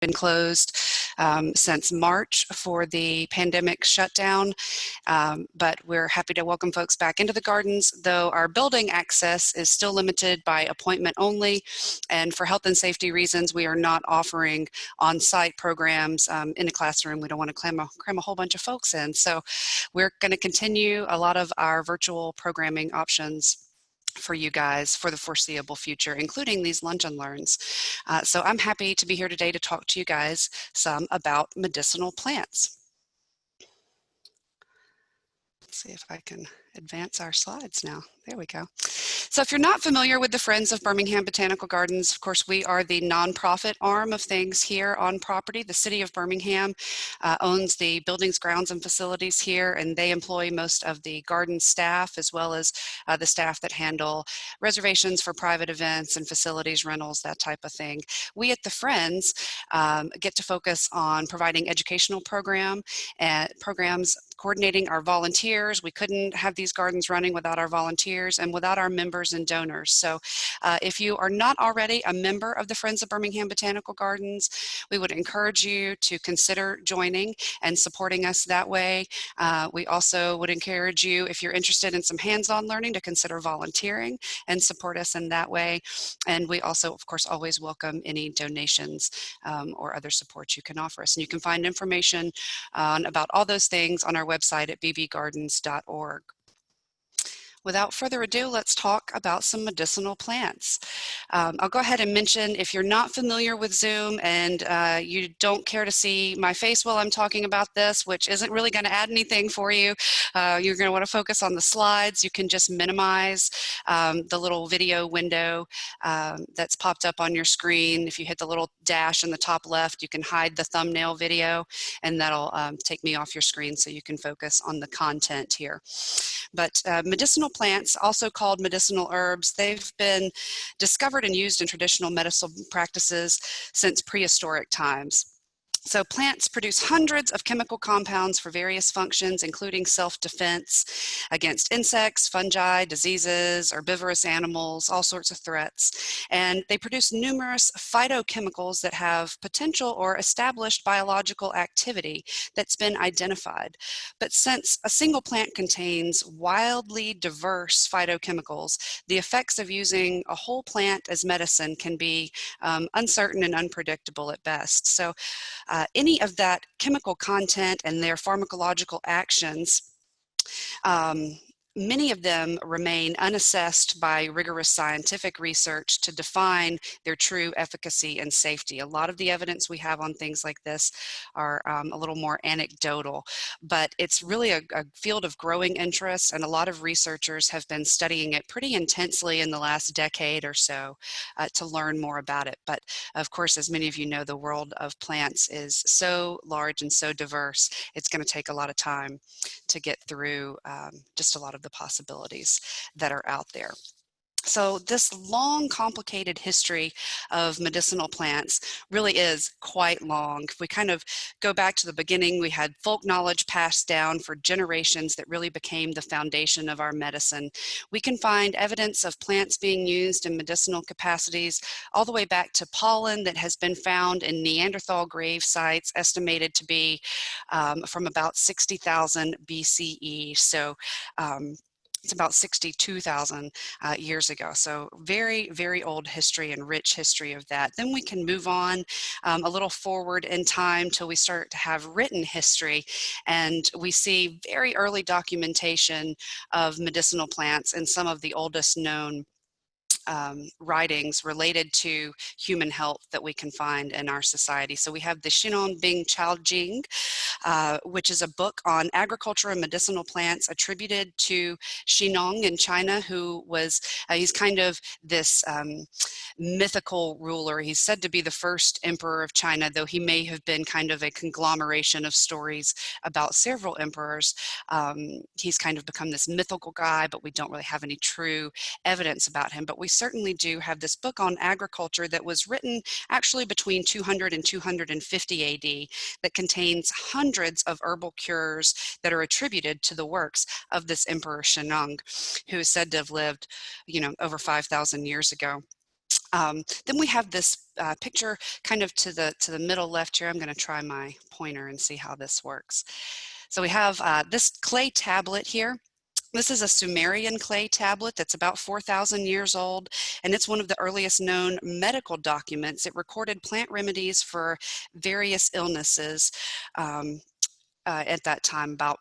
been closed since March for the pandemic shutdown, but we're happy to welcome folks back into the gardens, though our building access is still limited by appointment only, and for health and safety reasons, we are not offering on-site programs in the classroom. We don't want to cram a whole bunch of folks in, so we're going to continue a lot of our virtual programming options for you guys for the foreseeable future, including these lunch and learns. So I'm happy to be here today to talk to you guys some about medicinal plants. Let's see if I can advance our slides now. There we go. So if you're not familiar with the Friends of Birmingham Botanical Gardens, of course, we are the nonprofit arm of things here on property. The city of Birmingham owns the buildings, grounds, and facilities here, and they employ most of the garden staff, as well as the staff that handle reservations for private events and facilities rentals, that type of thing. We at the Friends get to focus on providing educational programs, coordinating our volunteers. We couldn't have these gardens running without our volunteers and without our members and donors. So if you are not already a member of the Friends of Birmingham Botanical Gardens, we would encourage you to consider joining and supporting us that way. We also would encourage you, if you're interested in some hands-on learning, to consider volunteering and support us in that way. And we also, of course, always welcome any donations or other support you can offer us. And you can find information about all those things on our website at bbgardens.org. Without further ado, let's talk about some medicinal plants. I'll go ahead and mention, if you're not familiar with Zoom and you don't care to see my face while I'm talking about this, which isn't really going to add anything for you, you're going to want to focus on the slides. You can just minimize the little video window that's popped up on your screen. If you hit the little dash in the top left, you can hide the thumbnail video, and that'll take me off your screen so you can focus on the content here. But medicinal plants, also called medicinal herbs, they've been discovered and used in traditional medicinal practices since prehistoric times. So plants produce hundreds of chemical compounds for various functions, including self-defense against insects, fungi, diseases, herbivorous animals, all sorts of threats. And they produce numerous phytochemicals that have potential or established biological activity that's been identified. But since a single plant contains wildly diverse phytochemicals, the effects of using a whole plant as medicine can be uncertain and unpredictable at best. So any of that chemical content and their pharmacological actions, many of them remain unassessed by rigorous scientific research to define their true efficacy and safety. A lot of the evidence we have on things like this are a little more anecdotal, but it's really a field of growing interest, and a lot of researchers have been studying it pretty intensely in the last decade or so to learn more about it. But of course, as many of you know, the world of plants is so large and so diverse, it's going to take a lot of time to get through just a lot of the possibilities that are out there. So this long, complicated history of medicinal plants really is quite long. If we kind of go back to the beginning, we had folk knowledge passed down for generations that really became the foundation of our medicine. We can find evidence of plants being used in medicinal capacities all the way back to pollen that has been found in Neanderthal grave sites, estimated to be from about 60,000 BCE. So it's about 62,000 years ago. So very, very old history and rich history of that. Then we can move on a little forward in time till we start to have written history, and we see very early documentation of medicinal plants in some of the oldest known writings related to human health that we can find in our society. So we have the Xinon Bing Chao Jing, which is a book on agriculture and medicinal plants attributed to Xinon in China, who was, he's kind of this mythical ruler. He's said to be the first emperor of China, though he may have been kind of a conglomeration of stories about several emperors. He's kind of become this mythical guy, but we don't really have any true evidence about him. But we certainly do have this book on agriculture that was written actually between 200 and 250 AD that contains hundreds of herbal cures that are attributed to the works of this Emperor Shennong, who is said to have lived, over 5,000 years ago. Then we have this picture kind of to the middle left here. I'm going to try my pointer and see how this works. So we have this clay tablet here. This is a Sumerian clay tablet that's about 4,000 years old, and it's one of the earliest known medical documents. It recorded plant remedies for various illnesses at that time, about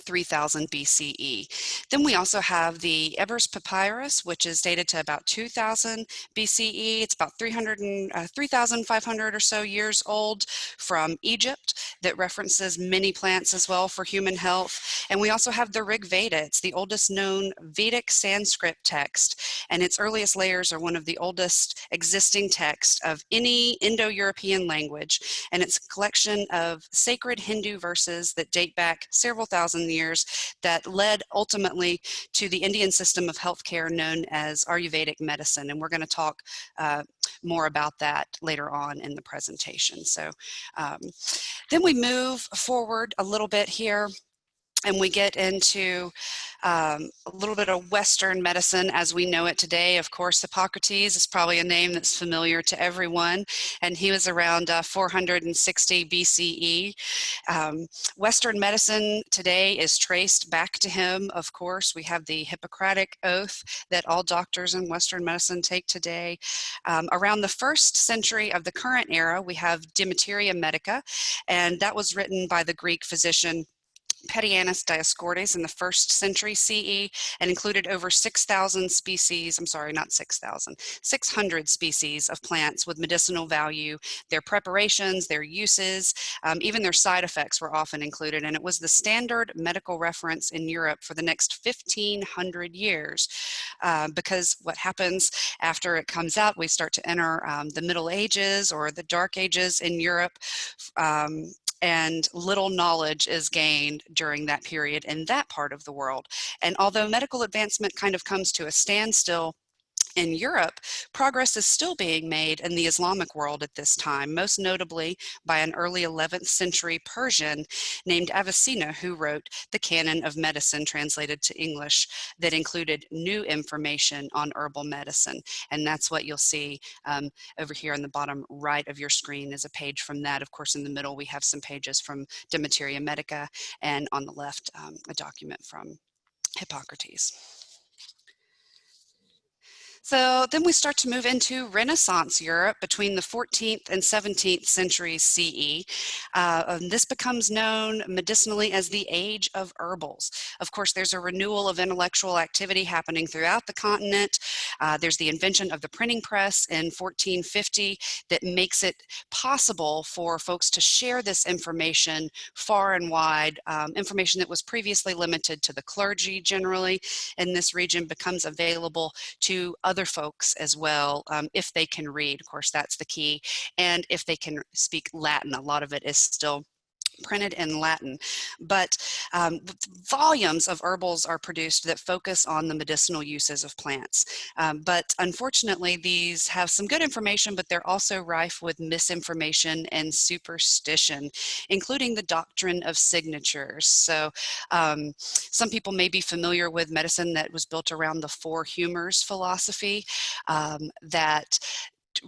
3000 BCE. Then we also have the Ebers Papyrus, which is dated to about 2000 BCE. It's about 3,500 or so years old, from Egypt, that references many plants as well for human health. And we also have the Rig Veda. It's the oldest known Vedic Sanskrit text, and its earliest layers are one of the oldest existing texts of any Indo-European language. And it's a collection of sacred Hindu verses that date back several thousand years that led ultimately to the Indian system of healthcare known as Ayurvedic medicine. And we're going to talk more about that later on in the presentation. So then we move forward a little bit here, and we get into a little bit of Western medicine as we know it today. Of course, Hippocrates is probably a name that's familiar to everyone, and he was around 460 BCE. Western medicine today is traced back to him, of course. We have the Hippocratic Oath that all doctors in Western medicine take today. Around the 1st century of the current era, we have Materia Medica, and that was written by the Greek physician Pedianus Dioscorides in the 1st century CE, and included over 6,000 species, I'm sorry, not 6,000, 600 species of plants with medicinal value. Their preparations, their uses, even their side effects were often included, and it was the standard medical reference in Europe for the next 1,500 years. Because what happens after it comes out, we start to enter the Middle Ages or the Dark Ages in Europe. And little knowledge is gained during that period in that part of the world. And although medical advancement kind of comes to a standstill in Europe, progress is still being made in the Islamic world at this time, most notably by an early 11th century Persian named Avicenna, who wrote the Canon of Medicine, translated to English, that included new information on herbal medicine. And that's what you'll see over here on the bottom right of your screen is a page from that. Of course, in the middle, we have some pages from De Materia Medica, and on the left, a document from Hippocrates. So then we start to move into Renaissance Europe between the 14th and 17th centuries CE. This becomes known medicinally as the Age of Herbals. Of course, there's a renewal of intellectual activity happening throughout the continent. There's the invention of the printing press in 1450 that makes it possible for folks to share this information far and wide. Information that was previously limited to the clergy generally in this region becomes available to other folks as well, if they can read. Of course, that's the key. And if they can speak Latin, a lot of it is still printed in Latin, but volumes of herbals are produced that focus on the medicinal uses of plants. But unfortunately, these have some good information, but they're also rife with misinformation and superstition, including the doctrine of signatures. So some people may be familiar with medicine that was built around the four humors philosophy, that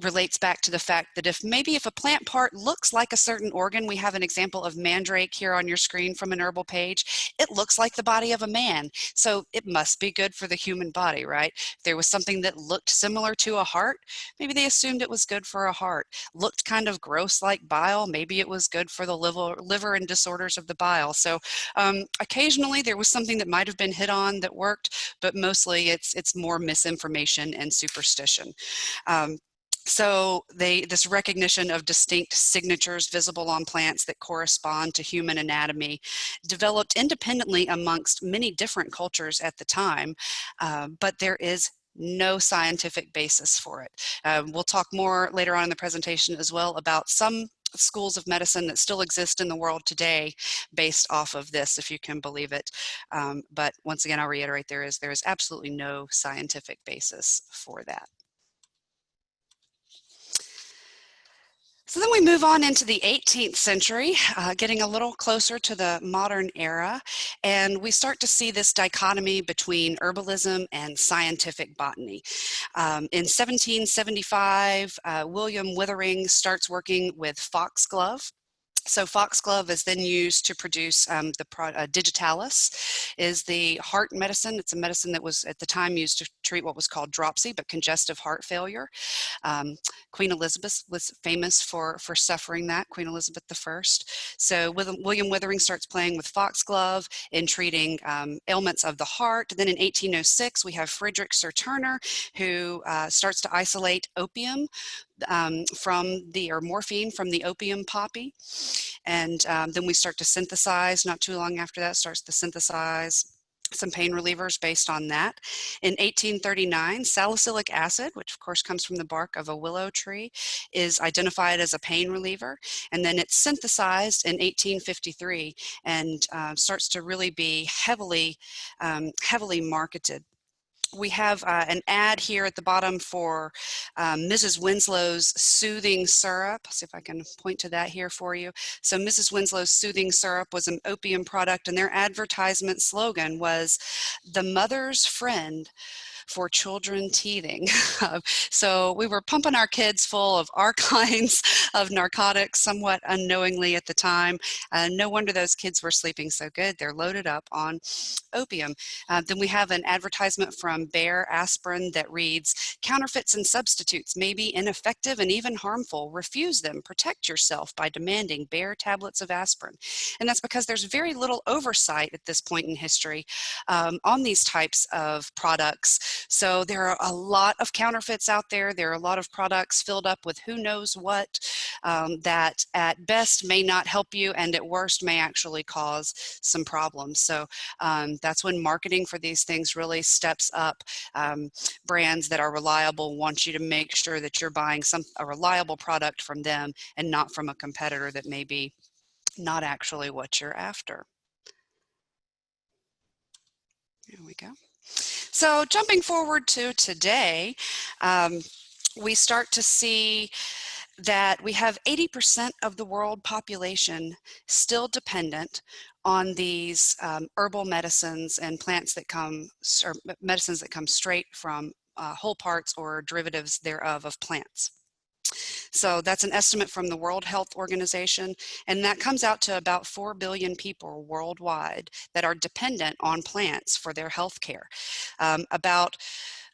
relates back to the fact that if a plant part looks like a certain organ, we have an example of mandrake here on your screen from an herbal page, it looks like the body of a man, so it must be good for the human body, right? If there was something that looked similar to a heart, maybe they assumed it was good for a heart. Looked kind of gross like bile, maybe it was good for the liver and disorders of the bile. So occasionally there was something that might have been hit on that worked, but mostly it's more misinformation and superstition. So this recognition of distinct signatures visible on plants that correspond to human anatomy developed independently amongst many different cultures at the time, but there is no scientific basis for it. We'll talk more later on in the presentation as well about some schools of medicine that still exist in the world today based off of this, if you can believe it. But once again, I'll reiterate, there is absolutely no scientific basis for that. So then we move on into the 18th century, getting a little closer to the modern era, and we start to see this dichotomy between herbalism and scientific botany. In 1775, William Withering starts working with foxglove. So foxglove is then used to produce digitalis, is the heart medicine. It's a medicine that was at the time used to treat what was called dropsy, but congestive heart failure. Um, Queen Elizabeth was famous for suffering that, Queen Elizabeth I. So William Withering starts playing with foxglove in treating ailments of the heart. Then in 1806, we have Frederick Sir Turner, who starts to isolate opium or morphine from the opium poppy. And then we start to synthesize, not too long after that, starts to synthesize some pain relievers based on that. In 1839, salicylic acid, which of course comes from the bark of a willow tree, is identified as a pain reliever. And then it's synthesized in 1853 and starts to really be heavily marketed. We have an ad here at the bottom for Mrs. Winslow's Soothing Syrup. I'll see if I can point to that here for you. So Mrs. Winslow's Soothing Syrup was an opium product, and their advertisement slogan was "The Mother's Friend for Children Teething." So we were pumping our kids full of our kinds of narcotics somewhat unknowingly at the time. No wonder those kids were sleeping so good. They're loaded up on opium. Then we have an advertisement from Bayer Aspirin that reads, "Counterfeits and substitutes may be ineffective and even harmful. Refuse them. Protect yourself by demanding Bayer tablets of aspirin." And that's because there's very little oversight at this point in history on these types of products. So there are a lot of counterfeits out there. There are a lot of products filled up with who knows what that at best may not help you and at worst may actually cause some problems. So that's when marketing for these things really steps up. Brands that are reliable want you to make sure that you're buying a reliable product from them and not from a competitor that may be not actually what you're after. There we go. So jumping forward to today, we start to see that we have 80% of the world population still dependent on these herbal medicines and plants that come, or medicines that come straight from whole parts or derivatives thereof of plants. So that's an estimate from the World Health Organization, and that comes out to about 4 billion people worldwide that are dependent on plants for their health care. About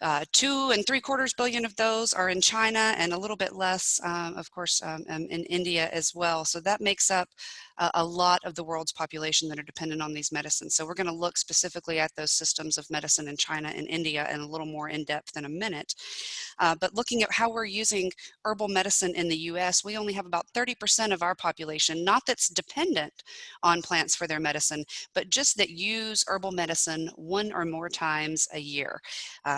2.75 billion of those are in China, and a little bit less, of course, in India as well. So that makes up a lot of the world's population that are dependent on these medicines. So we're going to look specifically at those systems of medicine in China and India in a little more in depth in a minute. But looking at how we're using herbal medicine in the US, we only have about 30% of our population, not that's dependent on plants for their medicine, but just that use herbal medicine 1 or more times a year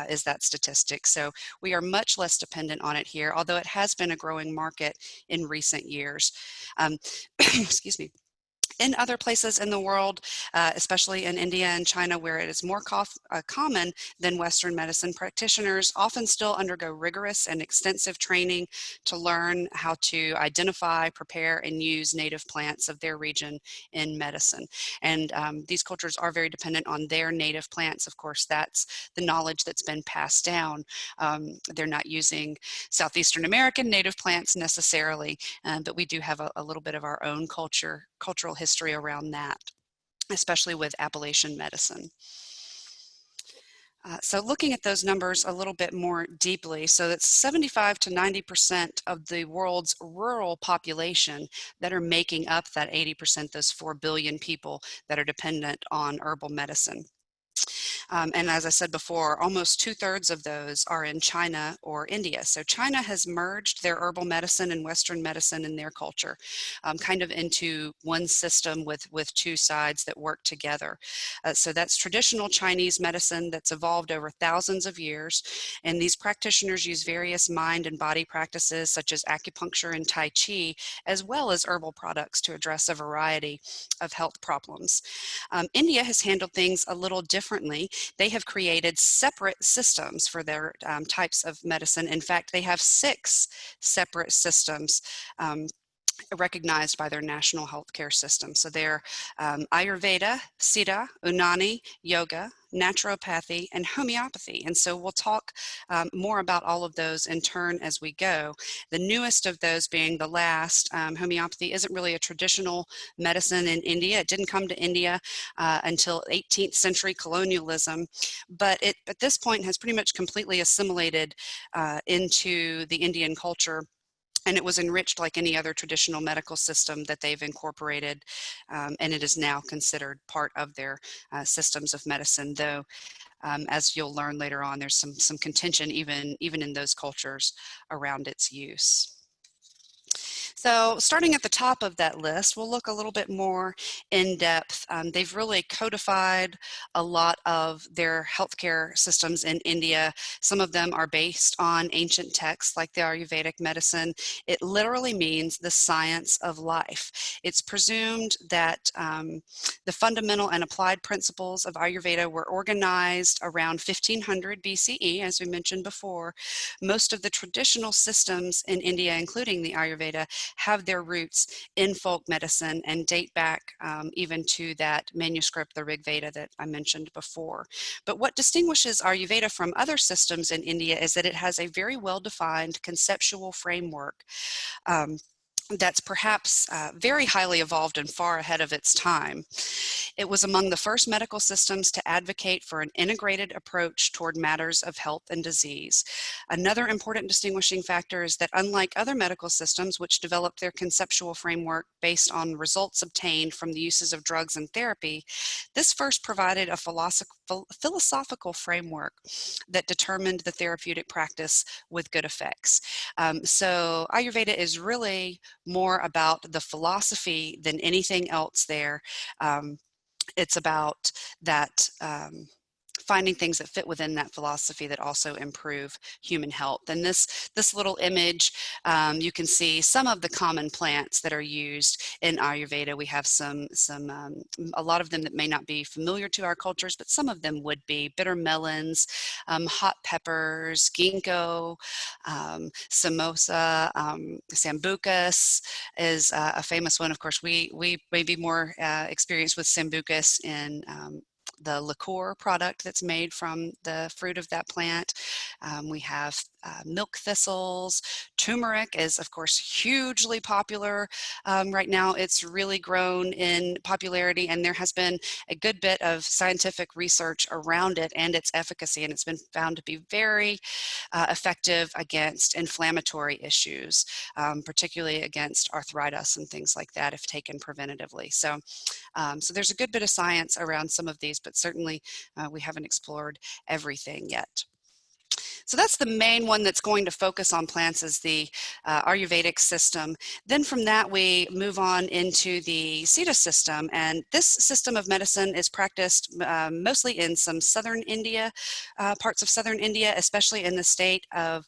is that statistic. So we are much less dependent on it here, although it has been a growing market in recent years. Excuse me. In other places in the world, especially in India and China, where it is more common than Western medicine, practitioners often still undergo rigorous and extensive training to learn how to identify, prepare, and use native plants of their region in medicine. And these cultures are very dependent on their native plants. Of course, that's the knowledge that's been passed down. They're not using Southeastern American native plants necessarily, but we do have a little bit of our own cultural history around that, especially with Appalachian medicine. So looking at those numbers a little bit more deeply, so that's 75 to 90% of the world's rural population that are making up that 80%, those 4 billion people that are dependent on herbal medicine. And as I said before, almost 2/3 of those are in China or India. So China has merged their herbal medicine and Western medicine in their culture, kind of into one system with two sides that work together. So that's traditional Chinese medicine that's evolved over thousands of years. And these practitioners use various mind and body practices such as acupuncture and Tai Chi, as well as herbal products to address a variety of health problems. India has handled things a little differently. they have created separate systems for their types of medicine. In fact, they have 6 separate systems recognized by their national healthcare system. So they're Ayurveda, Sita, Unani, Yoga, Naturopathy, and Homeopathy. And so we'll talk more about all of those in turn as we go. The newest of those being the last, Homeopathy isn't really a traditional medicine in India. It didn't come to India until 18th century colonialism, but it at this point has pretty much completely assimilated into the Indian culture. And it was enriched like any other traditional medical system that they've incorporated, and it is now considered part of their systems of medicine, though as you'll learn later on, there's some contention even in those cultures around its use. So starting at the top of that list, we'll look a little bit more in depth. They've really codified a lot of their healthcare systems in India. Some of them are based on ancient texts like the Ayurvedic medicine. It literally means the science of life. It's presumed that the fundamental and applied principles of Ayurveda were organized around 1500 BCE, as we mentioned before. Most of the traditional systems in India, including the Ayurveda, have their roots in folk medicine and date back even to that manuscript, the Rig Veda, that I mentioned before. But what distinguishes Ayurveda from other systems in India is that it has a very well-defined conceptual framework that's perhaps very highly evolved and far ahead of its time. It was among the first medical systems to advocate for an integrated approach toward matters of health and disease. Another important distinguishing factor is that unlike other medical systems which developed their conceptual framework based on results obtained from the uses of drugs and therapy, this first provided a philosophical framework that determined the therapeutic practice with good effects. So Ayurveda is really more about the philosophy than anything else there. It's about that finding things that fit within that philosophy that also improve human health. And this little image, you can see some of the common plants that are used in Ayurveda. We have a lot of them that may not be familiar to our cultures, but some of them would be bitter melons, hot peppers, ginkgo, samosa, sambucus is a famous one. Of course, we may be more experienced with sambucus in the liqueur product that's made from the fruit of that plant. We have milk thistles. Turmeric is, of course, hugely popular. Right now, it's really grown in popularity, and there has been a good bit of scientific research around it and its efficacy, and it's been found to be very effective against inflammatory issues, particularly against arthritis and things like that if taken preventatively. So there's a good bit of science around some of these, but certainly we haven't explored everything yet. So that's the main one that's going to focus on plants, is the Ayurvedic system. Then from that, we move on into the Sita system. And this system of medicine is practiced mostly in some southern India, parts of southern India, especially in the state of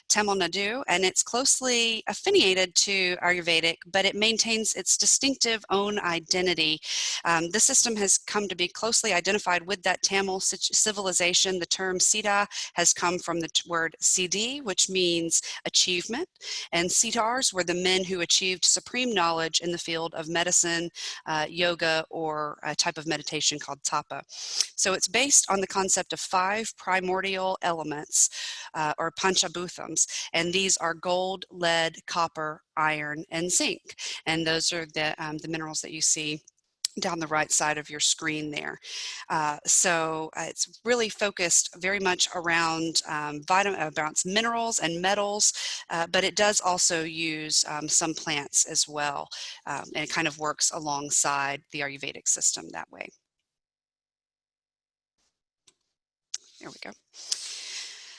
Tamil Nadu. And it's closely affiliated to Ayurvedic, but it maintains its distinctive own identity. The system has come to be closely identified with that Tamil civilization. The term Sita has come from the word Siddhi, which means achievement, and Sitars were the men who achieved supreme knowledge in the field of medicine, yoga, or a type of meditation called tapa. So it's based on the concept of 5 primordial elements, or panchabhutams, and these are gold, lead, copper, iron, and zinc. And those are the minerals that you see down the right side of your screen there. So it's really focused very much around minerals and metals, but it does also use some plants as well, and it kind of works alongside the Ayurvedic system that way. There we go.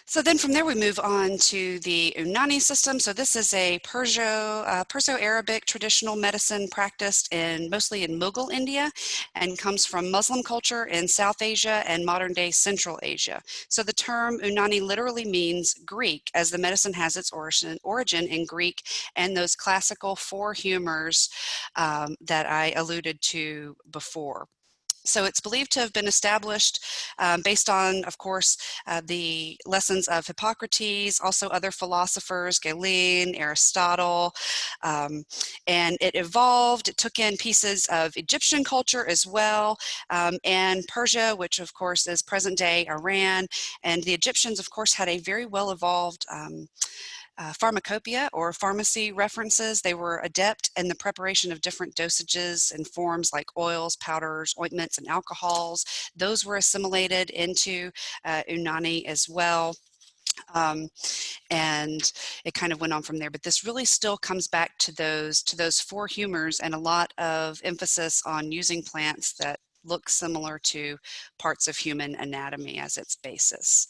So then from there we move on to the Unani system. So this is a Perso-Arabic traditional medicine practiced mostly in Mughal India, and comes from Muslim culture in South Asia and modern-day Central Asia. So the term Unani literally means Greek, as the medicine has its origin in Greek and those classical 4 humors that I alluded to before. So it's believed to have been established based on, of course, the lessons of Hippocrates, also other philosophers, Galen, Aristotle, and it evolved. It took in pieces of Egyptian culture as well, and Persia, which of course is present-day Iran, and the Egyptians, of course, had a very well-evolved pharmacopoeia or pharmacy references. They were adept in the preparation of different dosages and forms like oils, powders, ointments, and alcohols. Those were assimilated into Unani as well. And it kind of went on from there, but this really still comes back to those four humors and a lot of emphasis on using plants that look similar to parts of human anatomy as its basis.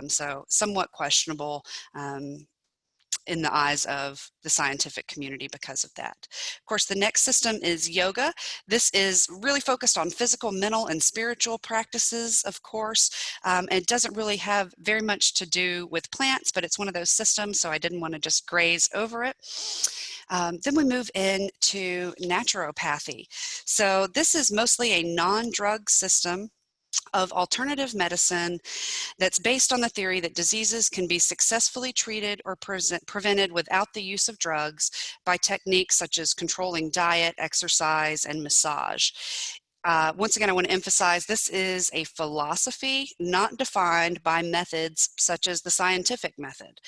So somewhat questionable in the eyes of the scientific community because of that. Of course, the next system is yoga. This is really focused on physical, mental, and spiritual practices, of course. It doesn't really have very much to do with plants, but it's one of those systems, so I didn't want to just graze over it. Then we move into naturopathy. So this is mostly a non-drug system of alternative medicine that's based on the theory that diseases can be successfully treated or prevented without the use of drugs by techniques such as controlling diet, exercise, and massage. Once again, I want to emphasize this is a philosophy not defined by methods such as the scientific method.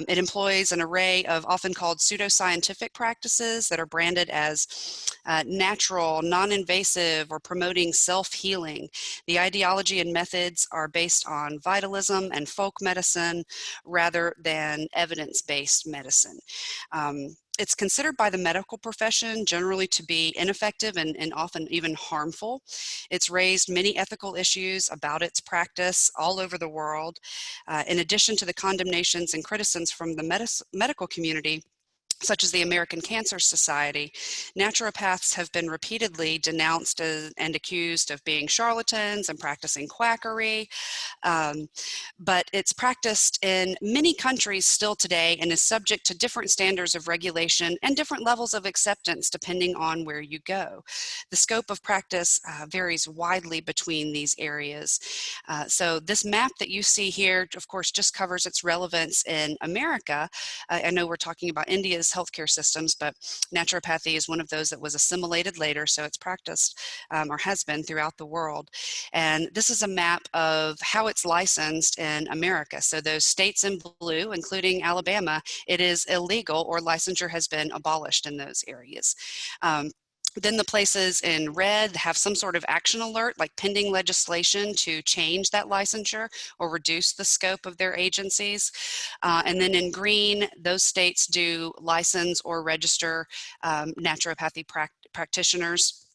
It employs an array of often called pseudoscientific practices that are branded as natural, non-invasive, or promoting self-healing. The ideology and methods are based on vitalism and folk medicine rather than evidence-based medicine. It's considered by the medical profession generally to be ineffective and often even harmful. It's raised many ethical issues about its practice all over the world. In addition to the condemnations and criticisms from the medical community, such as the American Cancer Society, naturopaths have been repeatedly denounced and accused of being charlatans and practicing quackery. But it's practiced in many countries still today and is subject to different standards of regulation and different levels of acceptance depending on where you go. The scope of practice varies widely between these areas. So this map that you see here, of course, just covers its relevance in America. I know we're talking about India's healthcare systems, but naturopathy is one of those that was assimilated later, so it's practiced or has been throughout the world. And this is a map of how it's licensed in America. So those states in blue, including Alabama, it is illegal or licensure has been abolished in those areas. Then the places in red have some sort of action alert, like pending legislation to change that licensure or reduce the scope of their agencies. And then in green, those states do license or register naturopathy practitioners.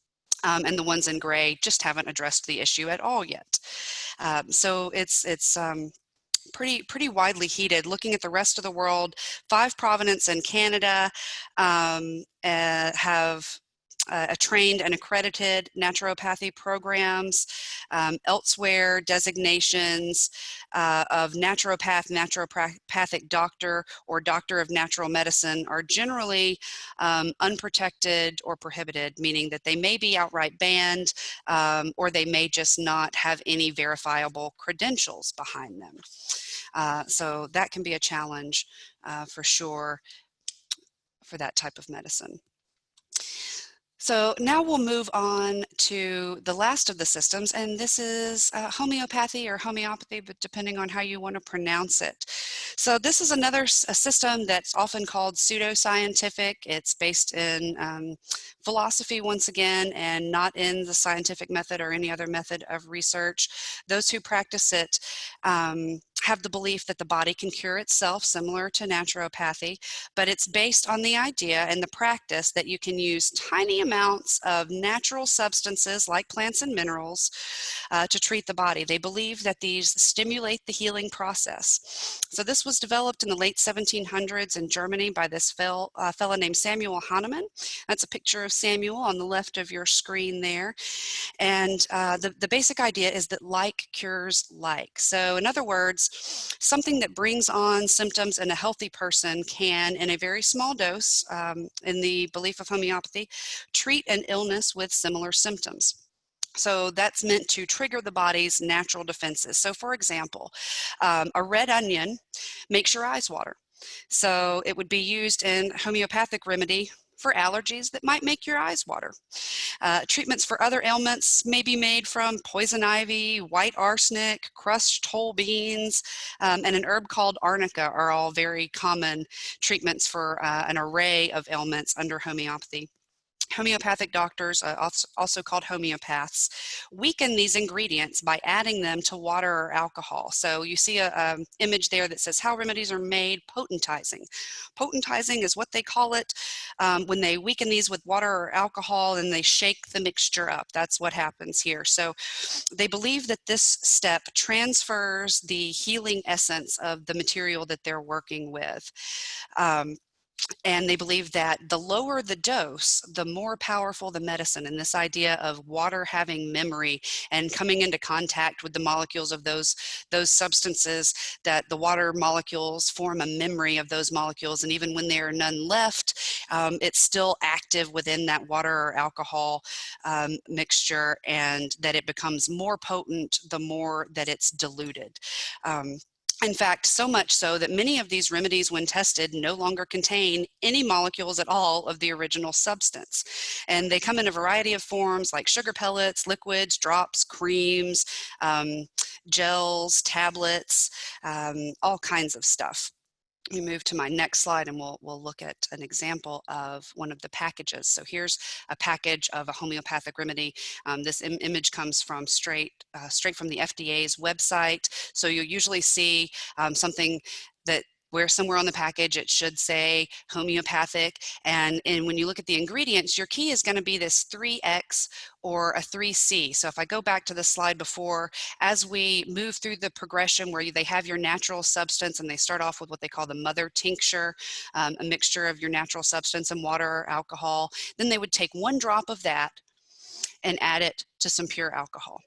And the ones in gray just haven't addressed the issue at all yet. So it's pretty widely heated. Looking at the rest of the world, 5 provinces in Canada have trained and accredited naturopathy programs. Elsewhere, designations of naturopath, naturopathic doctor, or doctor of natural medicine are generally unprotected or prohibited, meaning that they may be outright banned or they may just not have any verifiable credentials behind them. So that can be a challenge for sure for that type of medicine. So now we'll move on to the last of the systems, and this is homeopathy or homeopathy, but depending on how you want to pronounce it. So this is a system that's often called pseudoscientific. It's based in philosophy once again, and not in the scientific method or any other method of research. Those who practice it have the belief that the body can cure itself, similar to naturopathy, but it's based on the idea and the practice that you can use tiny amounts of natural substances like plants and minerals to treat the body. They believe that these stimulate the healing process. So this was developed in the late 1700s in Germany by this fellow named Samuel Hahnemann. That's a picture of Samuel on the left of your screen there. And the basic idea is that like cures like. So in other words, something that brings on symptoms in a healthy person can, in a very small dose, in the belief of homeopathy, treat an illness with similar symptoms. So that's meant to trigger the body's natural defenses. So for example, a red onion makes your eyes water. So it would be used in homeopathic remedy for allergies that might make your eyes water. Treatments for other ailments may be made from poison ivy, white arsenic, crushed whole beans, and an herb called arnica are all very common treatments for an array of ailments under homeopathy. Homeopathic doctors, also called homeopaths, weaken these ingredients by adding them to water or alcohol. So you see a image there that says how remedies are made, potentizing. Potentizing is what they call it when they weaken these with water or alcohol and they shake the mixture up. That's what happens here. So they believe that this step transfers the healing essence of the material that they're working with. And they believe that the lower the dose, the more powerful the medicine. And this idea of water having memory and coming into contact with the molecules of those substances, that the water molecules form a memory of those molecules. And even when there are none left, it's still active within that water or alcohol mixture, and that it becomes more potent the more that it's diluted. In fact, so much so that many of these remedies, when tested, no longer contain any molecules at all of the original substance. And they come in a variety of forms like sugar pellets, liquids, drops, creams, gels, tablets, all kinds of stuff. We move to my next slide and we'll look at an example of one of the packages. So here's a package of a homeopathic remedy. This image comes from straight from the FDA's website. So you'll usually see something that where somewhere on the package it should say homeopathic, and when you look at the ingredients, your key is going to be this 3X or a 3C. So if I go back to the slide before, as we move through the progression where they have your natural substance and they start off with what they call the mother tincture, a mixture of your natural substance and water or alcohol, then they would take 1 drop of that and add it to some pure alcohol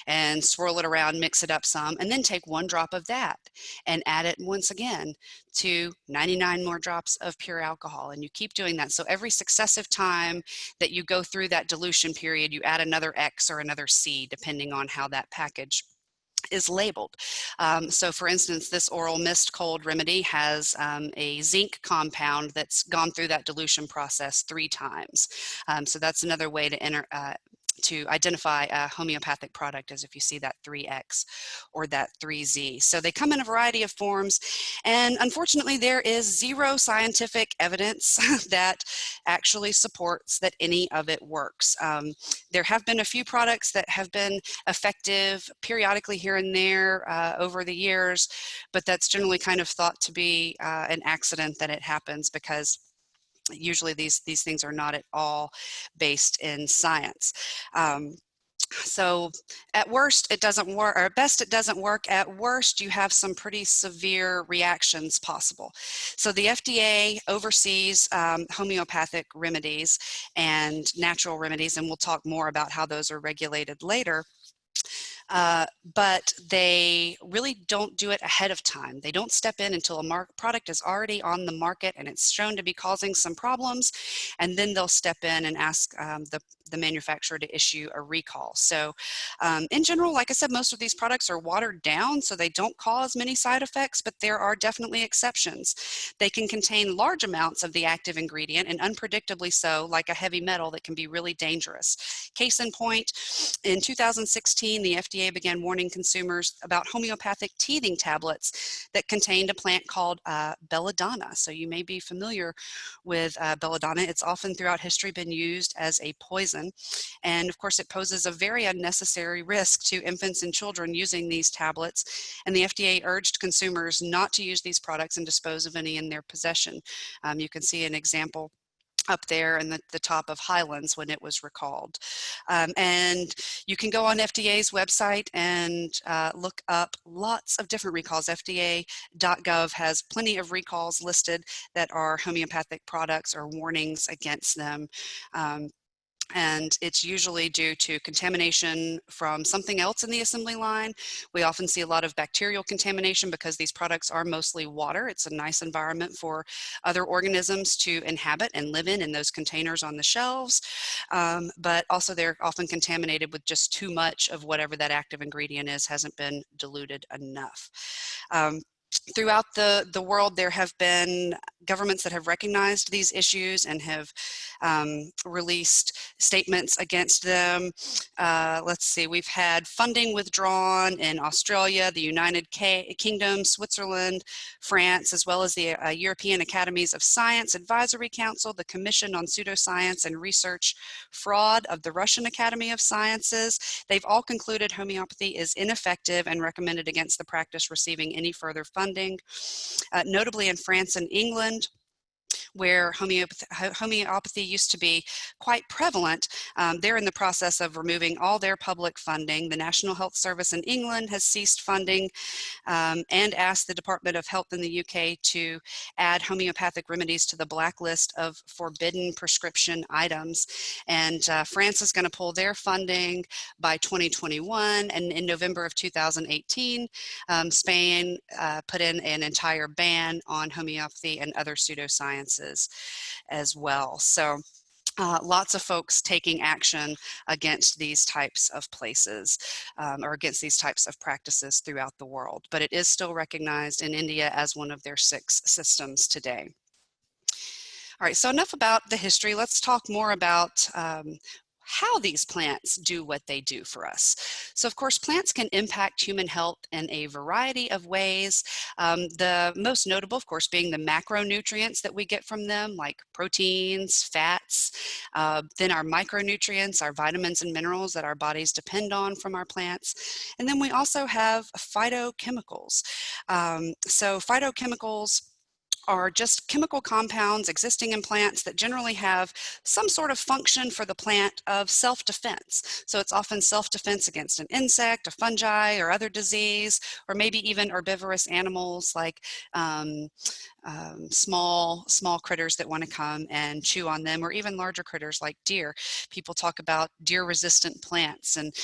and swirl it around, mix it up some, and then take 1 drop of that and add it once again to 99 more drops of pure alcohol. And you keep doing that. So every successive time that you go through that dilution period, you add another X or another C, depending on how that package is labeled. So for instance, this oral mist cold remedy has a zinc compound that's gone through that dilution process 3 times. So that's another way to identify a homeopathic product, as if you see that 3X or that 3Z. So they come in a variety of forms, and unfortunately there is 0 scientific evidence that actually supports that any of it works. There have been a few products that have been effective periodically here and there over the years, but that's generally kind of thought to be an accident that it happens, because usually these things are not at all based in science. So at worst, it doesn't work, or at best, it doesn't work. At worst, you have some pretty severe reactions possible. So the FDA oversees homeopathic remedies and natural remedies, and we'll talk more about how those are regulated later. But they really don't do it ahead of time. They don't step in until a product is already on the market and it's shown to be causing some problems, and then they'll step in and ask the manufacturer to issue a recall. So in general, like I said, most of these products are watered down, so they don't cause many side effects, but there are definitely exceptions. They can contain large amounts of the active ingredient, and unpredictably so, like a heavy metal that can be really dangerous. Case in point, in 2016, the FDA began warning consumers about homeopathic teething tablets that contained a plant called belladonna. So you may be familiar with belladonna. It's often throughout history been used as a poison. And of course, it poses a very unnecessary risk to infants and children using these tablets. And the FDA urged consumers not to use these products and dispose of any in their possession. You can see an example up there in the top of Highlands when it was recalled. And you can go on FDA's website and look up lots of different recalls. FDA.gov has plenty of recalls listed that are homeopathic products or warnings against them. and it's usually due to contamination from something else in the assembly line. We often see a lot of bacterial contamination because these products are mostly water. It's a nice environment for other organisms to inhabit and live in those containers on the shelves, but also they're often contaminated with just too much of whatever that active ingredient is, hasn't been diluted enough. Throughout the world, there have been governments that have recognized these issues and have released statements against them. Let's see, we've had funding withdrawn in Australia, the United Kingdom, Switzerland, France, as well as the European Academies of Science Advisory Council, the Commission on Pseudoscience and Research Fraud of the Russian Academy of Sciences. They've all concluded homeopathy is ineffective and recommended against the practice receiving any further funding. Notably in France and England, where homeopathy used to be quite prevalent, they're in the process of removing all their public funding. The National Health Service in England has ceased funding and asked the Department of Health in the UK to add homeopathic remedies to the blacklist of forbidden prescription items. And France is going to pull their funding by 2021, and in November of 2018, Spain put in an entire ban on homeopathy and other pseudosciences as well. So lots of folks taking action against these types of places or against these types of practices throughout the world, but it is still recognized in India as one of their 6 systems today. All right, so enough about the history. Let's talk more about how these plants do what they do for us. So of course, plants can impact human health in a variety of ways. The most notable, of course, being the macronutrients that we get from them, like proteins, fats, then our micronutrients, our vitamins and minerals that our bodies depend on from our plants. And then we also have phytochemicals. So phytochemicals are just chemical compounds existing in plants that generally have some sort of function for the plant of self-defense. So it's often self-defense against an insect, a fungi, or other disease, or maybe even herbivorous animals like small critters that want to come and chew on them, or even larger critters like deer. People talk about deer-resistant plants, and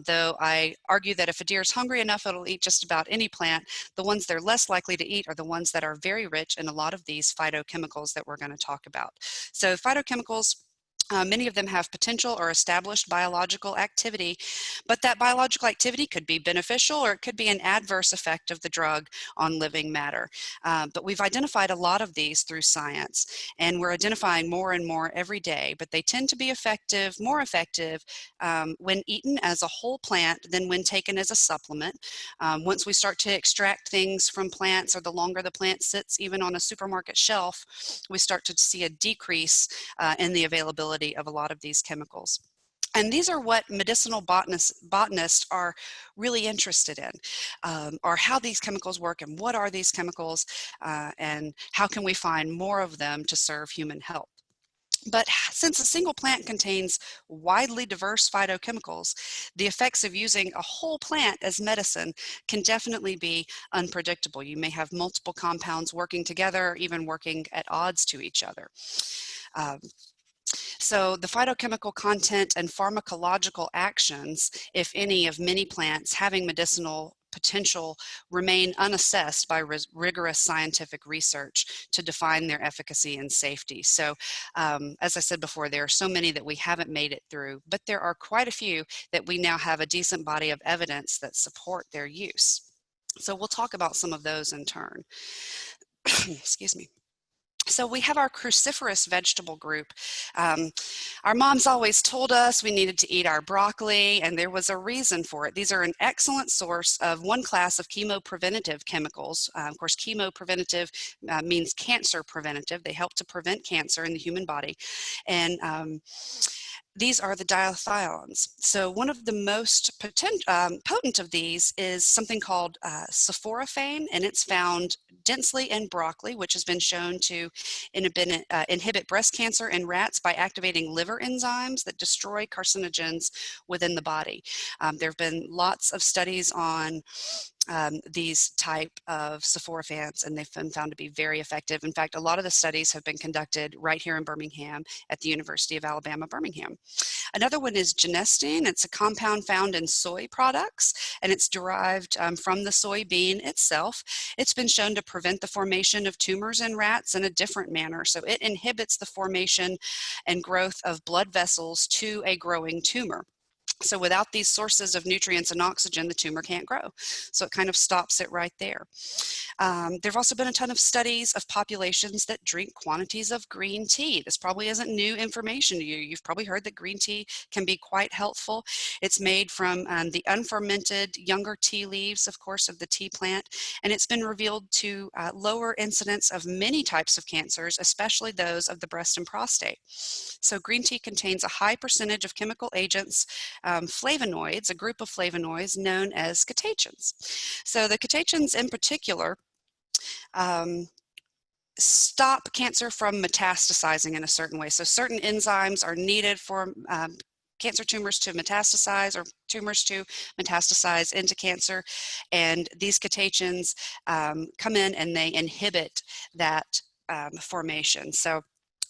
though I argue that if a deer is hungry enough, it'll eat just about any plant, the ones they're less likely to eat are the ones that are very rich in a lot of these phytochemicals that we're going to talk about. So phytochemicals, many of them have potential or established biological activity, but that biological activity could be beneficial or it could be an adverse effect of the drug on living matter. But we've identified a lot of these through science, and we're identifying more and more every day, but they tend to be more effective when eaten as a whole plant than when taken as a supplement. Once we start to extract things from plants, or the longer the plant sits even on a supermarket shelf, we start to see a decrease in the availability of a lot of these chemicals. And these are what medicinal botanists are really interested in, are how these chemicals work and what are these chemicals, and how can we find more of them to serve human health. But since a single plant contains widely diverse phytochemicals, the effects of using a whole plant as medicine can definitely be unpredictable. You may have multiple compounds working together, or even working at odds to each other. So the phytochemical content and pharmacological actions, if any, of many plants having medicinal potential remain unassessed by rigorous scientific research to define their efficacy and safety. So as I said before, there are so many that we haven't made it through, but there are quite a few that we now have a decent body of evidence that support their use. So we'll talk about some of those in turn. Excuse me. So we have our cruciferous vegetable group. Our moms always told us we needed to eat our broccoli, and there was a reason for it. These are an excellent source of one class of chemopreventative chemicals. Of course, chemopreventative means cancer preventative. They help to prevent cancer in the human body. And these are the diethiones. So one of the most potent of these is something called sulforaphane, and it's found densely in broccoli, which has been shown to inhibit breast cancer in rats by activating liver enzymes that destroy carcinogens within the body. There have been lots of studies on these type of sophoraphants, and they've been found to be very effective. In fact, a lot of the studies have been conducted right here in Birmingham at the University of Alabama, Birmingham. Another one is genistein. It's a compound found in soy products, and it's derived from the soybean itself. It's been shown to prevent the formation of tumors in rats in a different manner. So it inhibits the formation and growth of blood vessels to a growing tumor. So without these sources of nutrients and oxygen, the tumor can't grow. So it kind of stops it right there. There have also been a ton of studies of populations that drink quantities of green tea. This probably isn't new information to you. You've probably heard that green tea can be quite helpful. It's made from the unfermented younger tea leaves, of course, of the tea plant, and it's been revealed to lower incidence of many types of cancers, especially those of the breast and prostate. So green tea contains a high percentage of chemical agents, flavonoids, a group of flavonoids known as catechins. So the catechins in particular stop cancer from metastasizing in a certain way. So certain enzymes are needed for cancer tumors to metastasize, or tumors to metastasize into cancer, and these catechins come in and they inhibit that formation. So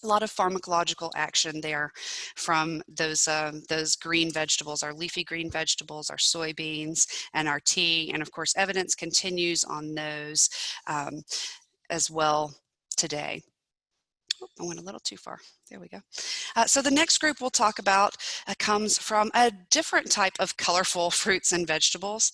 a lot of pharmacological action there from those green vegetables, our leafy green vegetables, our soybeans, and our tea. And of course, evidence continues on those as well today. I went a little too far. There we go. So the next group we'll talk about comes from a different type of colorful fruits and vegetables.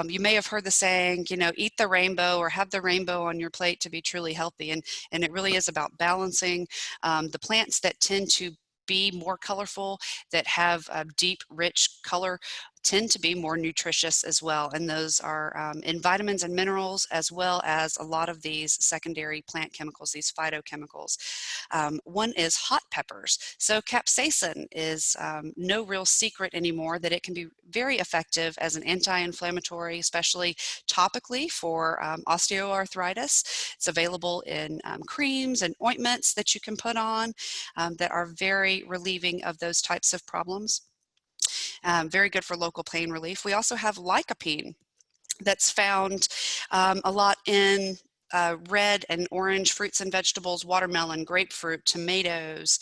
You may have heard the saying, you know, eat the rainbow or have the rainbow on your plate to be truly healthy. And it really is about balancing the plants that tend to be more colorful, that have a deep, rich color, tend to be more nutritious as well. And those are in vitamins and minerals, as well as a lot of these secondary plant chemicals, these phytochemicals. One is hot peppers. So capsaicin is no real secret anymore that it can be very effective as an anti-inflammatory, especially topically for osteoarthritis. It's available in creams and ointments that you can put on that are very relieving of those types of problems. Very good for local pain relief. We also have lycopene that's found a lot in red and orange fruits and vegetables, watermelon, grapefruit, tomatoes,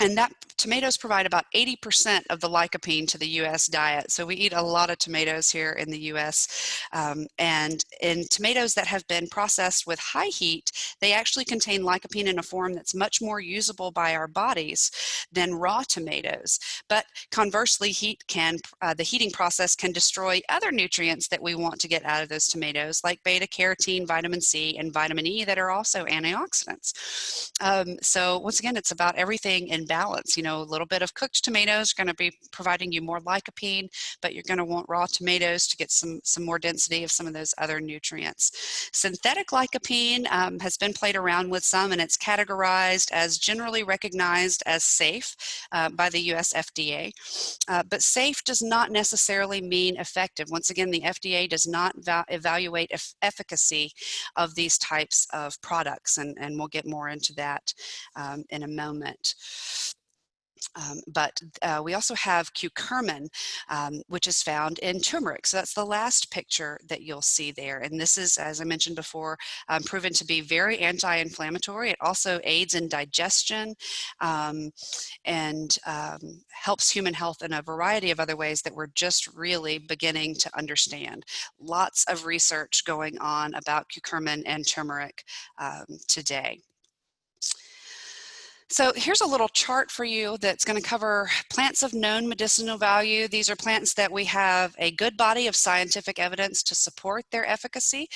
and that tomatoes provide about 80% of the lycopene to the U.S. diet. So we eat a lot of tomatoes here in the U.S. And in tomatoes that have been processed with high heat, they actually contain lycopene in a form that's much more usable by our bodies than raw tomatoes. But conversely, the heating process can destroy other nutrients that we want to get out of those tomatoes, like beta carotene, vitamin C, and vitamin E that are also antioxidants. So once again, it's about everything in balance. You know, a little bit of cooked tomatoes are going to be providing you more lycopene, but you're going to want raw tomatoes to get some more density of some of those other nutrients. Synthetic lycopene has been played around with some, and it's categorized as generally recognized as safe by the US FDA. But safe does not necessarily mean effective. Once again, the FDA does not evaluate efficacy of these types of products, and we'll get more into that in a moment. But we also have curcumin, which is found in turmeric. So that's the last picture that you'll see there. And this is, as I mentioned before, proven to be very anti-inflammatory. It also aids in digestion and helps human health in a variety of other ways that we're just really beginning to understand. Lots of research going on about curcumin and turmeric today. So here's a little chart for you that's going to cover plants of known medicinal value. These are plants that we have a good body of scientific evidence to support their efficacy,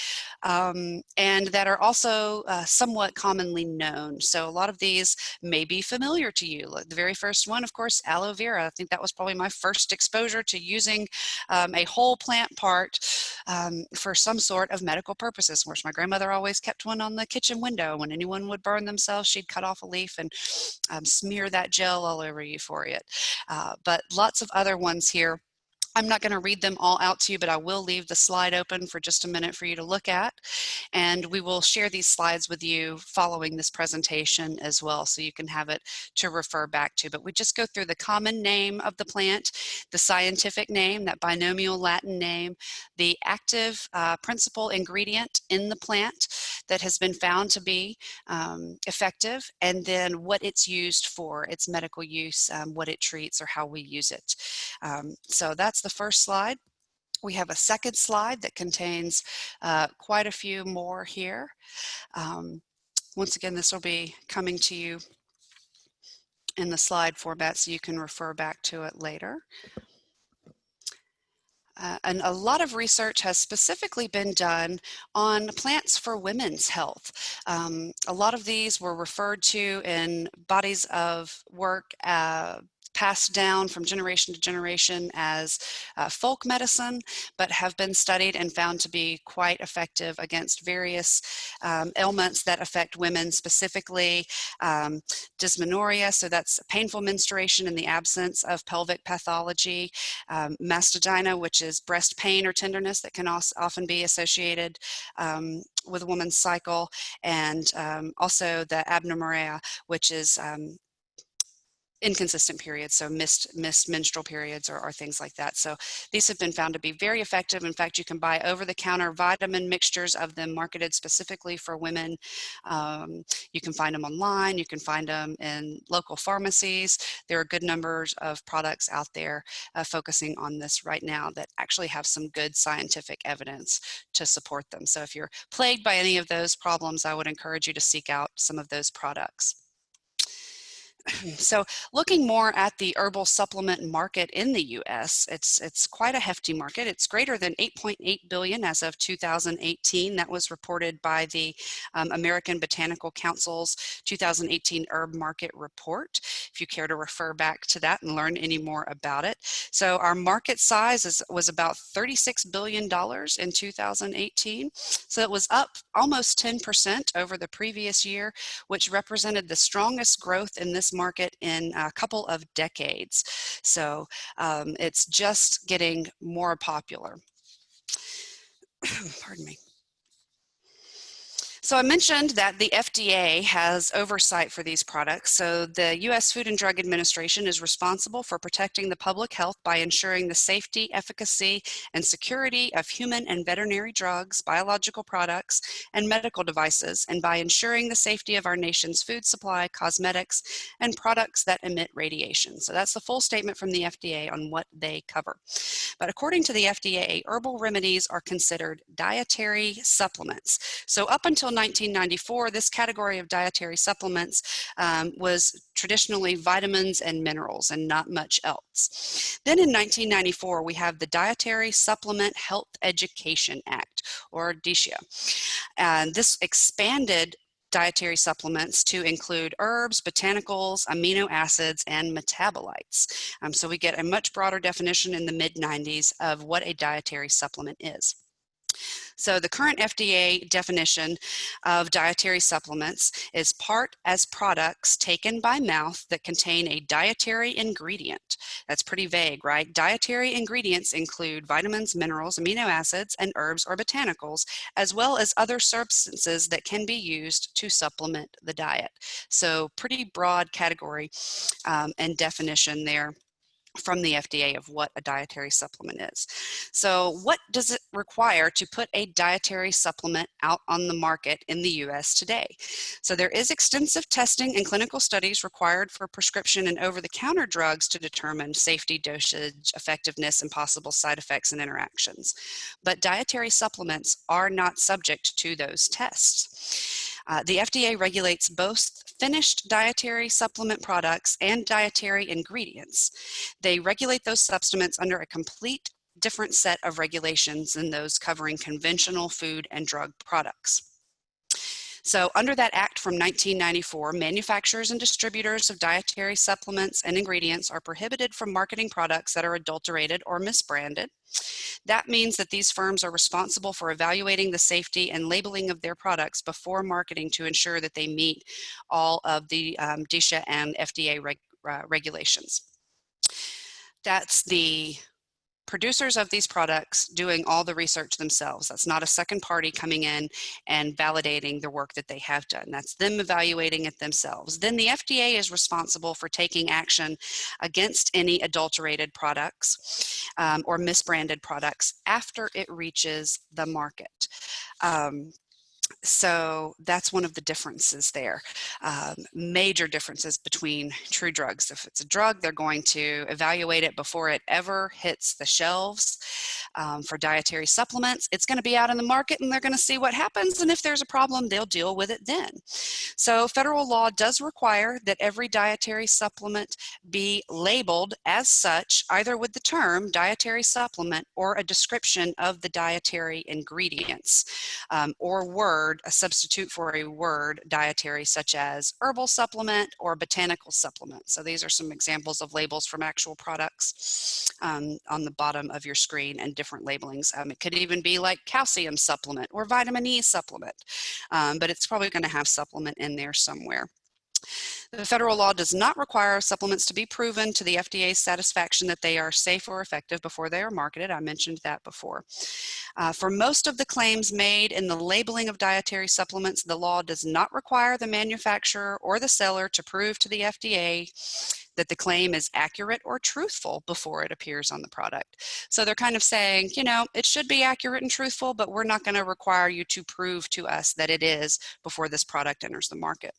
and that are also somewhat commonly known. So a lot of these may be familiar to you. The very first one, of course, aloe vera. I think that was probably my first exposure to using a whole plant part for some sort of medical purposes. Of course, my grandmother always kept one on the kitchen window. When anyone would burn themselves, she'd cut off a leaf and smear that gel all over you for it. But lots of other ones here I'm not going to read them all out to you, but I will leave the slide open for just a minute for you to look at. And we will share these slides with you following this presentation as well, so you can have it to refer back to. But we just go through the common name of the plant, the scientific name, that binomial Latin name, the active principal ingredient in the plant that has been found to be effective, and then what it's used for, its medical use, what it treats, or how we use it. So that's the first slide. We have a second slide that contains quite a few more here. Once again, this will be coming to you in the slide format, so you can refer back to it later. And a lot of research has specifically been done on plants for women's health. A lot of these were referred to in bodies of work passed down from generation to generation as folk medicine, but have been studied and found to be quite effective against various ailments that affect women, specifically dysmenorrhea, so that's painful menstruation in the absence of pelvic pathology, mastagina, which is breast pain or tenderness that can often be associated with a woman's cycle, and also the abnormorrhea, which is inconsistent periods, so missed menstrual periods or things like that. So these have been found to be very effective. In fact, you can buy over-the-counter vitamin mixtures of them marketed specifically for women. You can find them online. You can find them in local pharmacies. There are good numbers of products out there focusing on this right now that actually have some good scientific evidence to support them. So if you're plagued by any of those problems, I would encourage you to seek out some of those products. So looking more at the herbal supplement market in the US, it's quite a hefty market. It's greater than 8.8 billion as of 2018. That was reported by the American Botanical Council's 2018 Herb Market Report, if you care to refer back to that and learn any more about it. So our market size was about $36 billion in 2018. So it was up almost 10% over the previous year, which represented the strongest growth in this market in a couple of decades. So it's just getting more popular. Pardon me. So I mentioned that the FDA has oversight for these products. So the U.S. Food and Drug Administration is responsible for protecting the public health by ensuring the safety, efficacy, and security of human and veterinary drugs, biological products, and medical devices, and by ensuring the safety of our nation's food supply, cosmetics, and products that emit radiation. So that's the full statement from the FDA on what they cover. But according to the FDA, herbal remedies are considered dietary supplements. So up until 1994, this category of dietary supplements was traditionally vitamins and minerals and not much else. Then in 1994, we have the Dietary Supplement Health Education Act, or DSHEA. And this expanded dietary supplements to include herbs, botanicals, amino acids, and metabolites. So we get a much broader definition in the mid-90s of what a dietary supplement is. So the current FDA definition of dietary supplements is part as products taken by mouth that contain a dietary ingredient. That's pretty vague, right? Dietary ingredients include vitamins, minerals, amino acids, and herbs or botanicals, as well as other substances that can be used to supplement the diet. So pretty broad category and definition there from the FDA of what a dietary supplement is. So what does it require to put a dietary supplement out on the market in the US today? So there is extensive testing and clinical studies required for prescription and over-the-counter drugs to determine safety, dosage, effectiveness, and possible side effects and interactions. But dietary supplements are not subject to those tests. The FDA regulates both finished dietary supplement products and dietary ingredients. They regulate those supplements under a complete different set of regulations than those covering conventional food and drug products. So under that act from 1994, manufacturers and distributors of dietary supplements and ingredients are prohibited from marketing products that are adulterated or misbranded. That means that these firms are responsible for evaluating the safety and labeling of their products before marketing to ensure that they meet all of the DSHEA and FDA regulations. That's the producers of these products doing all the research themselves. That's not a second party coming in and validating the work that they have done. That's them evaluating it themselves. Then the FDA is responsible for taking action against any adulterated products or misbranded products after it reaches the market. So that's one of the differences there. Major differences between true drugs. If it's a drug, they're going to evaluate it before it ever hits the shelves. For dietary supplements, it's going to be out in the market and they're going to see what happens. And if there's a problem, they'll deal with it then. So federal law does require that every dietary supplement be labeled as such, either with the term dietary supplement or a description of the dietary ingredients, or word, a substitute for a word dietary, such as herbal supplement or botanical supplement. So these are some examples of labels from actual products on the bottom of your screen, and different labelings. It could even be like calcium supplement or vitamin E supplement, but it's probably going to have supplement in there somewhere. The federal law does not require supplements to be proven to the FDA's satisfaction that they are safe or effective before they are marketed. I mentioned that before. For most of the claims made in the labeling of dietary supplements, the law does not require the manufacturer or the seller to prove to the FDA that the claim is accurate or truthful before it appears on the product. So they're kind of saying, you know, it should be accurate and truthful, but we're not going to require you to prove to us that it is before this product enters the market.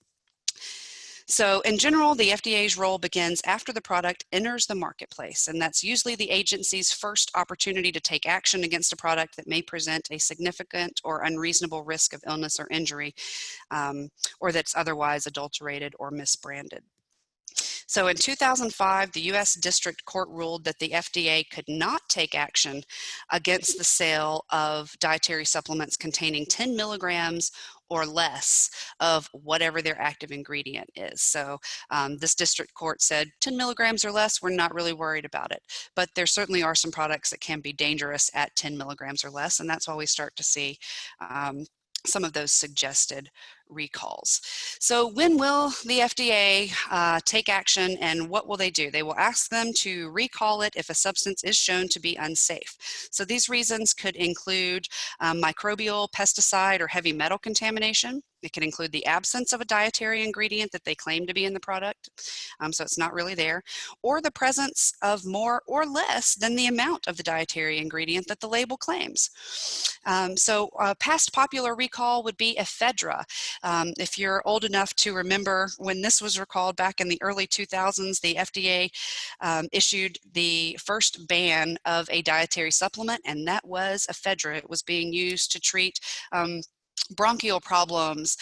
So in general, the FDA's role begins after the product enters the marketplace, and that's usually the agency's first opportunity to take action against a product that may present a significant or unreasonable risk of illness or injury, or that's otherwise adulterated or misbranded. So in 2005, the U.S. District Court ruled that the FDA could not take action against the sale of dietary supplements containing 10 milligrams or less of whatever their active ingredient is. So this district court said 10 milligrams or less, we're not really worried about it. But there certainly are some products that can be dangerous at 10 milligrams or less, and that's why we start to see some of those suggested recalls. So when will the FDA take action, and what will they do? They will ask them to recall it if a substance is shown to be unsafe. So these reasons could include microbial, pesticide, or heavy metal contamination. It can include the absence of a dietary ingredient that they claim to be in the product, so it's not really there, or the presence of more or less than the amount of the dietary ingredient that the label claims. So a past popular recall would be ephedra. If you're old enough to remember when this was recalled back in the early 2000s, the FDA issued the first ban of a dietary supplement, and that was ephedra. It was being used to treat bronchial problems,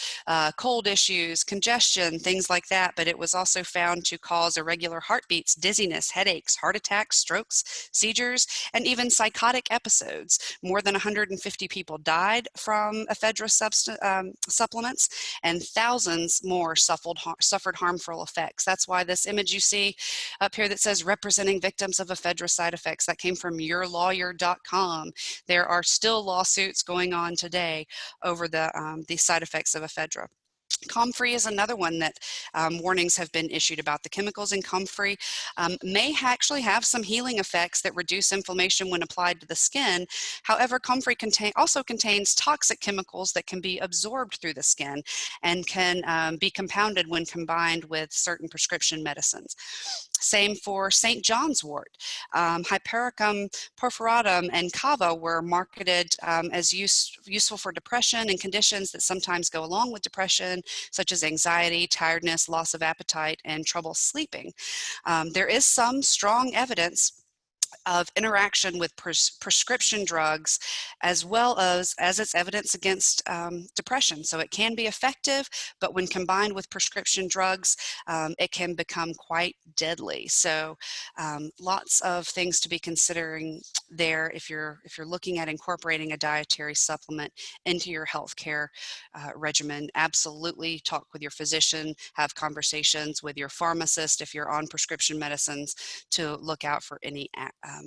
cold issues, congestion, things like that, but it was also found to cause irregular heartbeats, dizziness, headaches, heart attacks, strokes, seizures, and even psychotic episodes. More than 150 people died from ephedra supplements, and thousands more suffered harmful effects. That's why this image you see up here that says representing victims of ephedra side effects, that came from yourlawyer.com. There are still lawsuits going on today over the side effects of ephedra. Comfrey is another one that warnings have been issued about. The chemicals in comfrey may actually have some healing effects that reduce inflammation when applied to the skin. However, comfrey also contains toxic chemicals that can be absorbed through the skin and can be compounded when combined with certain prescription medicines. Same for St. John's wort. Hypericum perforatum and kava were marketed as useful for depression and conditions that sometimes go along with depression, such as anxiety, tiredness, loss of appetite, and trouble sleeping. There is some strong evidence of interaction with prescription drugs, as well as its evidence against depression. So it can be effective, but when combined with prescription drugs, it can become quite deadly. So lots of things to be considering there if you're looking at incorporating a dietary supplement into your healthcare regimen. Absolutely talk with your physician, have conversations with your pharmacist if you're on prescription medicines, to look out for any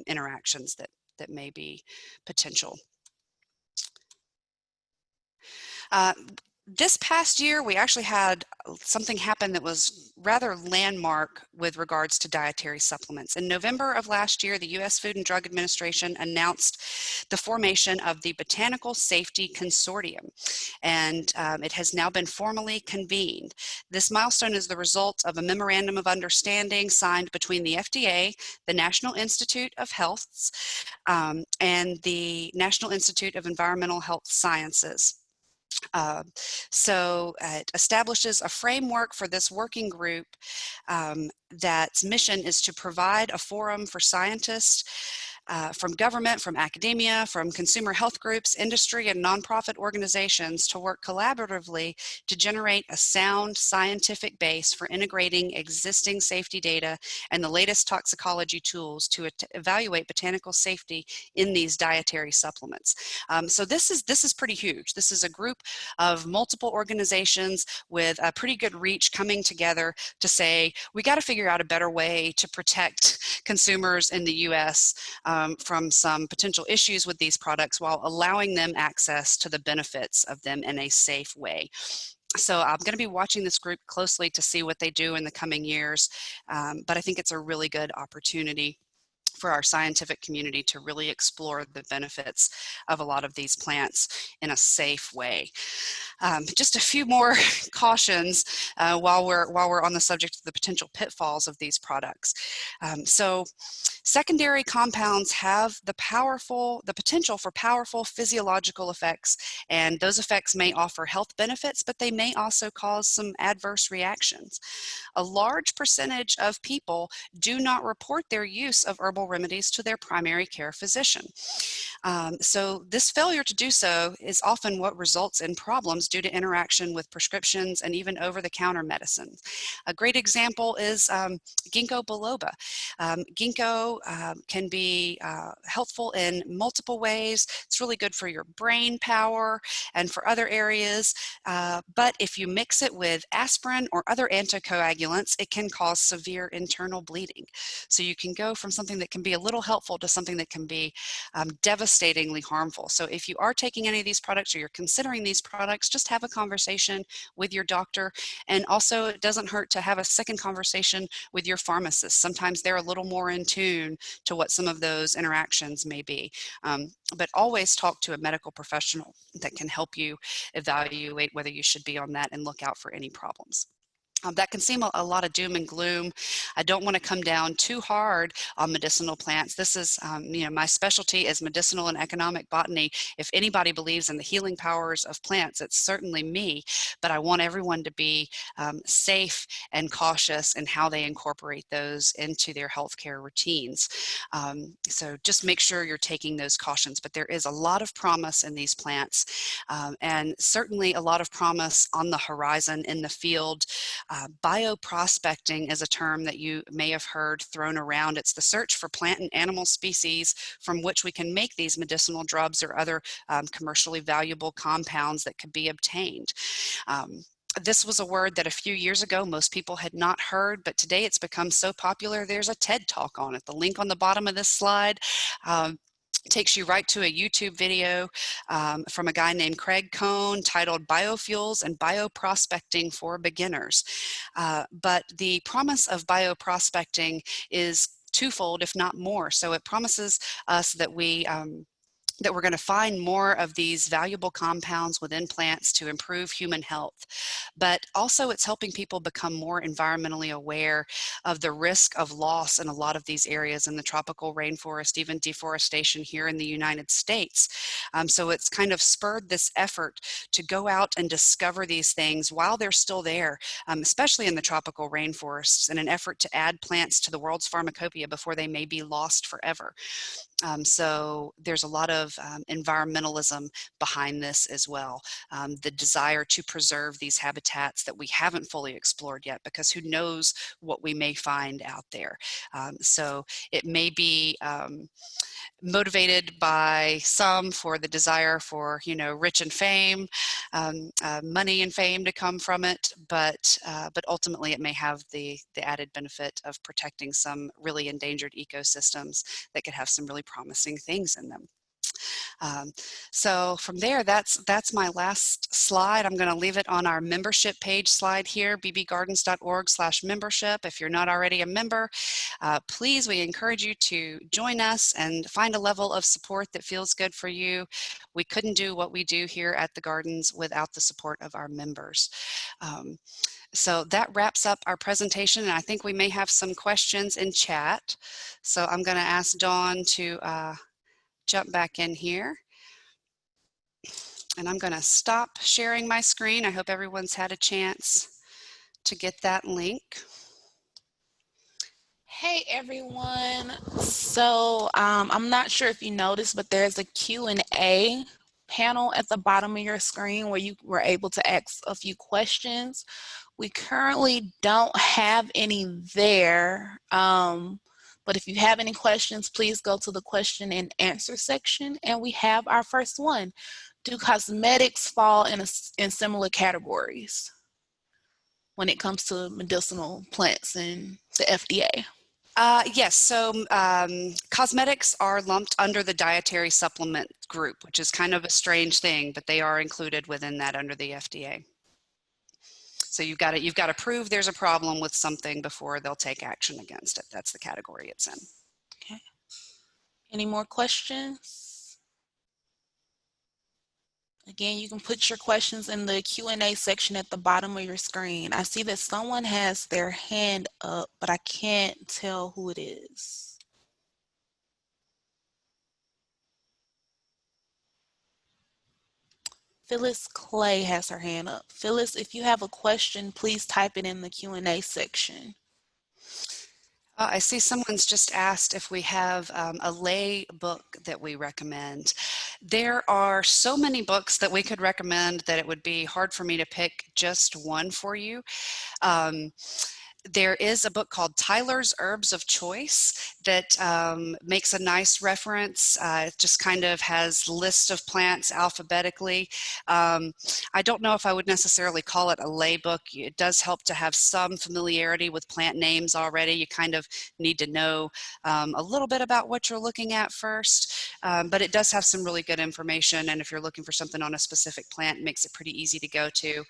interactions that may be potential. This past year, we actually had something happen that was rather landmark with regards to dietary supplements. In November of last year, the U.S. Food and Drug Administration announced the formation of the Botanical Safety Consortium, and it has now been formally convened. This milestone is the result of a memorandum of understanding signed between the FDA, the National Institute of Health, and the National Institute of Environmental Health Sciences. It establishes a framework for this working group that's mission is to provide a forum for scientists from government, from academia, from consumer health groups, industry, and nonprofit organizations to work collaboratively to generate a sound scientific base for integrating existing safety data and the latest toxicology tools to evaluate botanical safety in these dietary supplements. So this is pretty huge. This is a group of multiple organizations with a pretty good reach coming together to say, we got to figure out a better way to protect consumers in the U.S. From some potential issues with these products while allowing them access to the benefits of them in a safe way. So I'm going to be watching this group closely to see what they do in the coming years, but I think it's a really good opportunity for our scientific community to really explore the benefits of a lot of these plants in a safe way. Just a few more cautions while we're on the subject of the potential pitfalls of these products. Secondary compounds have the potential for powerful physiological effects, and those effects may offer health benefits, but they may also cause some adverse reactions. A large percentage of people do not report their use of herbal remedies to their primary care physician. So this failure to do so is often what results in problems due to interaction with prescriptions and even over-the-counter medicine. A great example is ginkgo biloba. Ginkgo can be helpful in multiple ways. It's really good for your brain power and for other areas, but if you mix it with aspirin or other anticoagulants, it can cause severe internal bleeding. So you can go from something that can be a little helpful to something that can be devastatingly harmful. So if you are taking any of these products or you're considering these products, just have a conversation with your doctor. And also, it doesn't hurt to have a second conversation with your pharmacist. Sometimes they're a little more in tune to what some of those interactions may be. But always talk to a medical professional that can help you evaluate whether you should be on that and look out for any problems. That can seem a lot of doom and gloom. I don't want to come down too hard on medicinal plants. This is, my specialty is medicinal and economic botany. If anybody believes in the healing powers of plants, it's certainly me. But I want everyone to be safe and cautious in how they incorporate those into their healthcare routines. So just make sure you're taking those cautions. But there is a lot of promise in these plants, and certainly a lot of promise on the horizon in the field. Bioprospecting is a term that you may have heard thrown around. It's the search for plant and animal species from which we can make these medicinal drugs or other commercially valuable compounds that could be obtained. This was a word that a few years ago most people had not heard, but today it's become so popular there's a TED Talk on it. The link on the bottom of this slide takes you right to a YouTube video from a guy named Craig Cohn titled Biofuels and Bioprospecting for Beginners. But the promise of bioprospecting is twofold, if not more. So it promises us that we're going to find more of these valuable compounds within plants to improve human health. But also it's helping people become more environmentally aware of the risk of loss in a lot of these areas in the tropical rainforest, even deforestation here in the United States. So it's kind of spurred this effort to go out and discover these things while they're still there, especially in the tropical rainforests, in an effort to add plants to the world's pharmacopoeia before they may be lost forever. So there's a lot of environmentalism behind this as well. The desire to preserve these habitats that we haven't fully explored yet, because who knows what we may find out there. So it may be motivated by some for the desire for, rich and fame, money and fame to come from it, but ultimately it may have the added benefit of protecting some really endangered ecosystems that could have some really promising things in them. Um, so from there, that's my last slide. I'm going to leave it on our membership page slide here, bbgardens.org/membership. If you're not already a member, please, we encourage you to join us and find a level of support that feels good for you. We couldn't do what we do here at the Gardens without the support of our members. So that wraps up our presentation, and I think we may have some questions in chat. So I'm going to ask Dawn to jump back in here. And I'm going to stop sharing my screen. I hope everyone's had a chance to get that link. Hey everyone. So I'm not sure if you noticed, but there's a Q&A panel at the bottom of your screen where you were able to ask a few questions. We currently don't have any there, but if you have any questions, please go to the question and answer section. And we have our first one. Do cosmetics fall in similar categories when it comes to medicinal plants and the FDA? Yes, so cosmetics are lumped under the dietary supplement group, which is kind of a strange thing, but they are included within that under the FDA. So you've got to prove there's a problem with something before they'll take action against it. That's the category it's in. Okay. Any more questions? Again, you can put your questions in the Q&A section at the bottom of your screen. I see that someone has their hand up, but I can't tell who it is. Phyllis Clay has her hand up. Phyllis, if you have a question, please type it in the Q&A section. I see someone's just asked if we have a lay book that we recommend. There are so many books that we could recommend that it would be hard for me to pick just one for you. There is a book called Tyler's Herbs of Choice that makes a nice reference. It just kind of has lists of plants alphabetically. I don't know if I would necessarily call it a lay book. It does help to have some familiarity with plant names already. You kind of need to know a little bit about what you're looking at first, but it does have some really good information, and if you're looking for something on a specific plant, it makes it pretty easy to go to.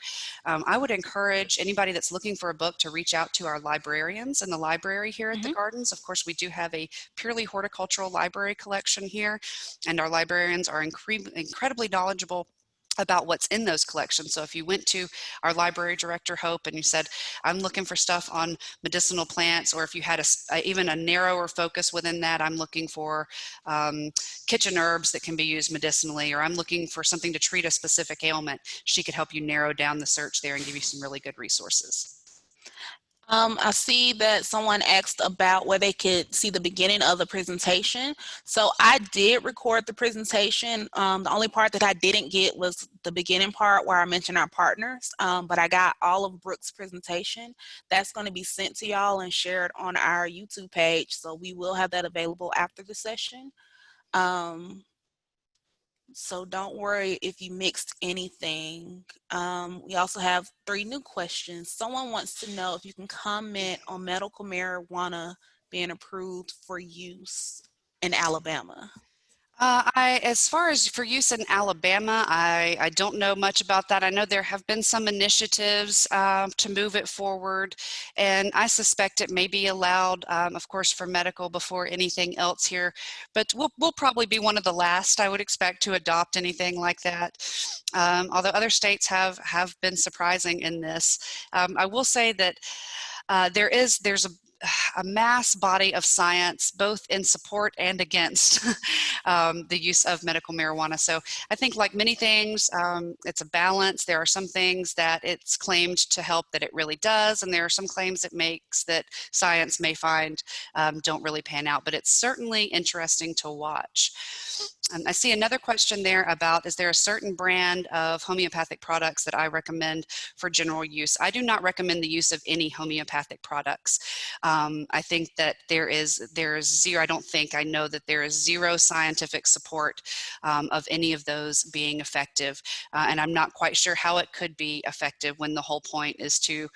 I would encourage anybody that's looking for a book to reach out to our librarians in the library here at the Gardens. Of course, we do have a purely horticultural library collection here, and our librarians are incredibly knowledgeable about what's in those collections. So if you went to our library director, Hope, and you said, I'm looking for stuff on medicinal plants, or if you had even a narrower focus within that, I'm looking for kitchen herbs that can be used medicinally, or I'm looking for something to treat a specific ailment, she could help you narrow down the search there and give you some really good resources. I see that someone asked about where they could see the beginning of the presentation. So I did record the presentation. The only part that I didn't get was the beginning part where I mentioned our partners, but I got all of Brooke's presentation. That's going to be sent to y'all and shared on our YouTube page. So we will have that available after the session. So don't worry if you mixed anything. We also have 3 new questions. Someone wants to know if you can comment on medical marijuana being approved for use in Alabama. As far as for use in Alabama, I don't know much about that. I know there have been some initiatives to move it forward, and I suspect it may be allowed, of course, for medical before anything else here. But we'll probably be one of the last, I would expect, to adopt anything like that. Although other states have been surprising in this. I will say that there's a mass body of science, both in support and against the use of medical marijuana. So I think, like many things, it's a balance. There are some things that it's claimed to help that it really does, and there are some claims it makes that science may find don't really pan out, but it's certainly interesting to watch. I see another question there about, is there a certain brand of homeopathic products that I recommend for general use? I do not recommend the use of any homeopathic products. I think that there is zero, I know that there is zero scientific support of any of those being effective. And I'm not quite sure how it could be effective when the whole point is to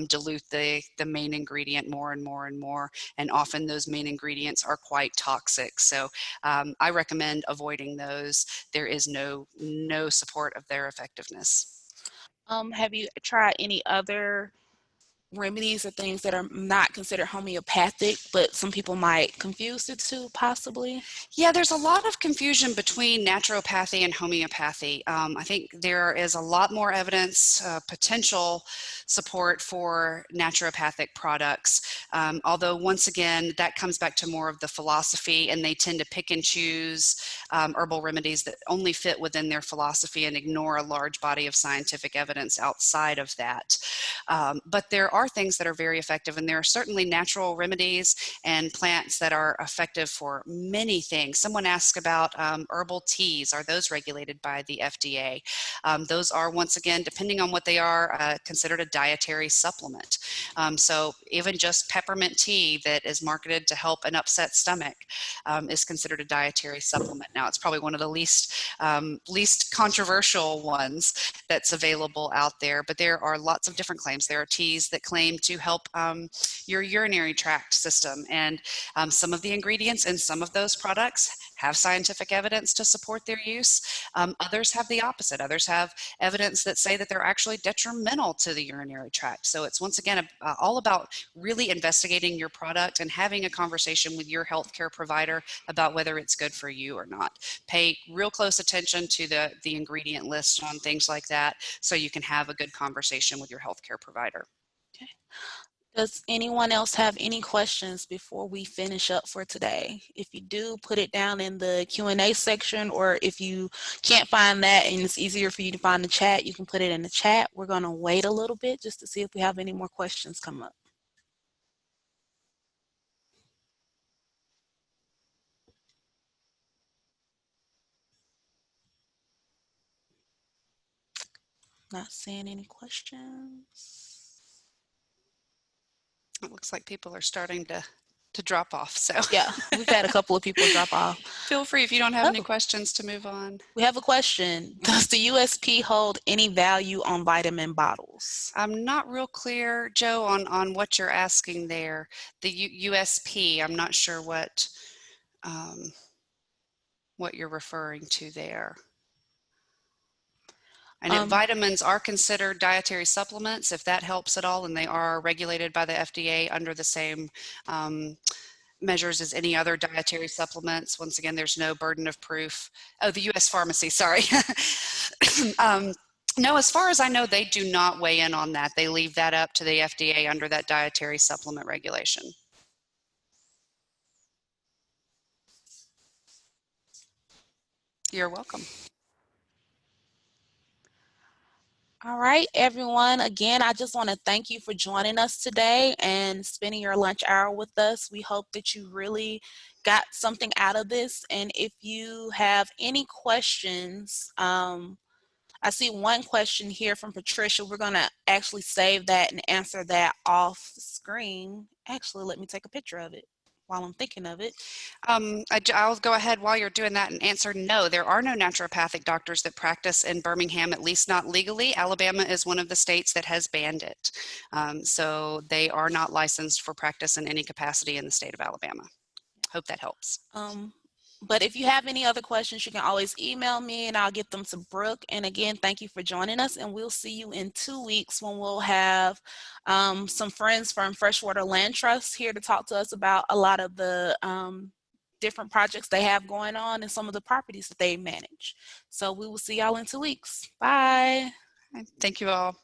dilute the main ingredient more and more and more. And often those main ingredients are quite toxic. So I recommend avoiding those. There is no support of their effectiveness. Have you tried any other remedies or things that are not considered homeopathic, but some people might confuse the two possibly? Yeah, there's a lot of confusion between naturopathy and homeopathy. I think there is a lot more evidence, potential support for naturopathic products. Although once again, that comes back to more of the philosophy, and they tend to pick and choose herbal remedies that only fit within their philosophy and ignore a large body of scientific evidence outside of that. But there are things that are very effective, and there are certainly natural remedies and plants that are effective for many things. Someone asked about herbal teas. Are those regulated by the FDA? Those are, once again, depending on what they are, considered a dietary supplement. So even just peppermint tea that is marketed to help an upset stomach is considered a dietary supplement. Now, it's probably one of the least controversial ones that's available out there, but there are lots of different claims. There are teas that claim to help your urinary tract system, and some of the ingredients in some of those products have scientific evidence to support their use. Others have the opposite. Others have evidence that say that they're actually detrimental to the urinary tract. So it's, once again, all about really investigating your product and having a conversation with your healthcare provider about whether it's good for you or not. Pay real close attention to the ingredient list on things like that, so you can have a good conversation with your healthcare provider. Okay. Does anyone else have any questions before we finish up for today? If you do, put it down in the Q&A section, or if you can't find that and it's easier for you to find the chat, you can put it in the chat. We're going to wait a little bit just to see if we have any more questions come up. Not seeing any questions. It looks like people are starting to drop off. So yeah, we've had a couple of people drop off. Feel free, if you don't have any questions, to move on. We have a question. Does the USP hold any value on vitamin bottles? I'm not real clear, Joe, on what you're asking there. The USP, I'm not sure what you're referring to there. And vitamins are considered dietary supplements, if that helps at all, and they are regulated by the FDA under the same measures as any other dietary supplements. Once again, there's no burden of proof. Oh, the U.S. Pharmacy, sorry. No, as far as I know, they do not weigh in on that. They leave that up to the FDA under that dietary supplement regulation. You're welcome. All right, everyone. Again, I just want to thank you for joining us today and spending your lunch hour with us. We hope that you really got something out of this. And if you have any questions, I see one question here from Patricia. We're going to actually save that and answer that off screen. Actually, let me take a picture of it while I'm thinking of it. I'll go ahead while you're doing that and answer no. There are no naturopathic doctors that practice in Birmingham, at least not legally. Alabama is one of the states that has banned it. So they are not licensed for practice in any capacity in the state of Alabama. Hope that helps. But if you have any other questions, you can always email me and I'll get them to Brooke. And again, thank you for joining us, and we'll see you in 2 weeks when we'll have some friends from Freshwater Land Trust here to talk to us about a lot of the different projects they have going on and some of the properties that they manage. So we will see y'all in 2 weeks. Bye. Thank you all.